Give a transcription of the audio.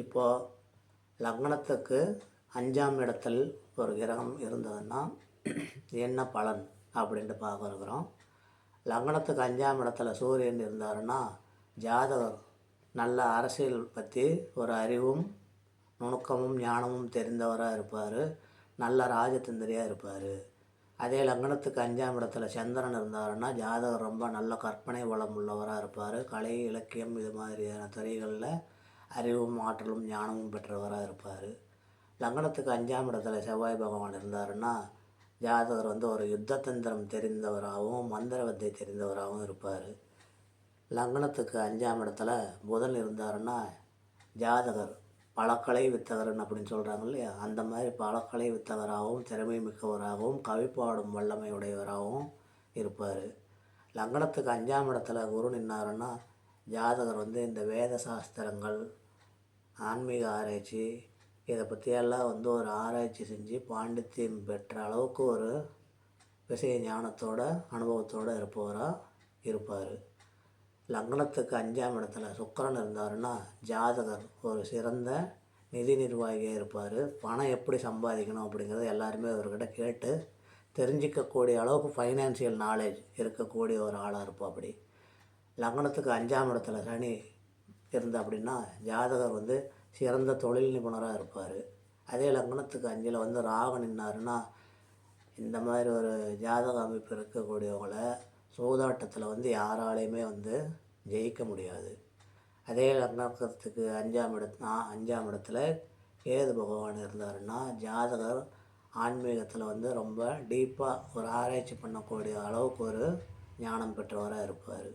இப்போது லக்னத்துக்கு 5ஆம் இடத்தில் ஒரு கிரகம் இருந்ததுன்னா என்ன பலன் அப்படின்ட்டு பார்க்க இருக்கிறோம். லக்னத்துக்கு 5ஆம் இடத்துல சூரியன் இருந்தாருன்னா ஜாதகர் நல்ல அரசியல் பற்றி ஒரு அறிவும் நுணுக்கமும் ஞானமும் தெரிந்தவராக இருப்பார். நல்ல ராஜதந்திரியாக இருப்பார். அதே லக்னத்துக்கு 5ஆம் இடத்துல சந்திரன் இருந்தாருன்னா ஜாதகர் ரொம்ப நல்ல கற்பனை வளம் உள்ளவராக இருப்பார். கலை இலக்கியம் இது மாதிரியான துறைகளில் அறிவும் ஆற்றலும் ஞானமும் பெற்றவராக இருப்பார். லக்னத்துக்கு 5ஆம் இடத்துல செவ்வாய் பகவான் இருந்தாருன்னா ஜாதகர் ஒரு யுத்த தந்திரம் தெரிந்தவராகவும் மந்திர வித்தை தெரிந்தவராகவும் இருப்பார். லக்னத்துக்கு 5ஆம் இடத்துல புதன் இருந்தாருன்னா ஜாதகர் பழக்கலை வித்தகரன் அப்படின்னு சொல்கிறாங்க இல்லையா, அந்த மாதிரி பழக்கலை வித்தகராகவும் திறமை மிக்கவராகவும் கவிப்பாடும் வல்லமை உடையவராகவும் இருப்பார். லக்னத்துக்கு 5ஆம் இடத்துல குரு நின்னாருன்னா ஜாதகர் இந்த வேத சாஸ்திரங்கள் ஆன்மீக ஆராய்ச்சி இதை பற்றியெல்லாம் ஒரு ஆராய்ச்சி செஞ்சு பாண்டித்யம் பெற்ற அளவுக்கு ஒரு விஷய ஞானத்தோட அனுபவத்தோடு இருப்பவராக இருப்பார். லக்னத்துக்கு 5ஆம் இடத்துல சுக்கிரன் இருந்தாருன்னா ஜாதகர் ஒரு சிறந்த நிதி நிர்வாகியாக இருப்பார். பணம் எப்படி சம்பாதிக்கணும் அப்படிங்கிறத எல்லாருமே அவர்கிட்ட கேட்டு தெரிஞ்சிக்கக்கூடிய அளவுக்கு ஃபைனான்சியல் நாலேஜ் இருக்கக்கூடிய ஒரு ஆளாக இருப்போம். அப்படி லக்னத்துக்கு 5ஆம் இடத்துல சனி இருந்தால் அப்படின்னா ஜாதகர் சிறந்த தொழில் நிபுணராக இருப்பார். அதே லக்னத்துக்கு 5ல் ராகு நின்னாருன்னா இந்த மாதிரி ஒரு ஜாதக அமைப்பு இருக்கக்கூடியவங்கள சூதாட்டத்தில் யாராலையுமே ஜெயிக்க முடியாது. அதே லக்னத்துக்கு 5ஆம் இடத்துல கேது பகவான் இருந்தாருன்னா ஜாதகர் ஆன்மீகத்தில் ரொம்ப டீப்பாக ஒரு ஆராய்ச்சி பண்ணக்கூடிய அளவுக்கு ஒரு ஞானம் பெற்றவராக இருப்பார்.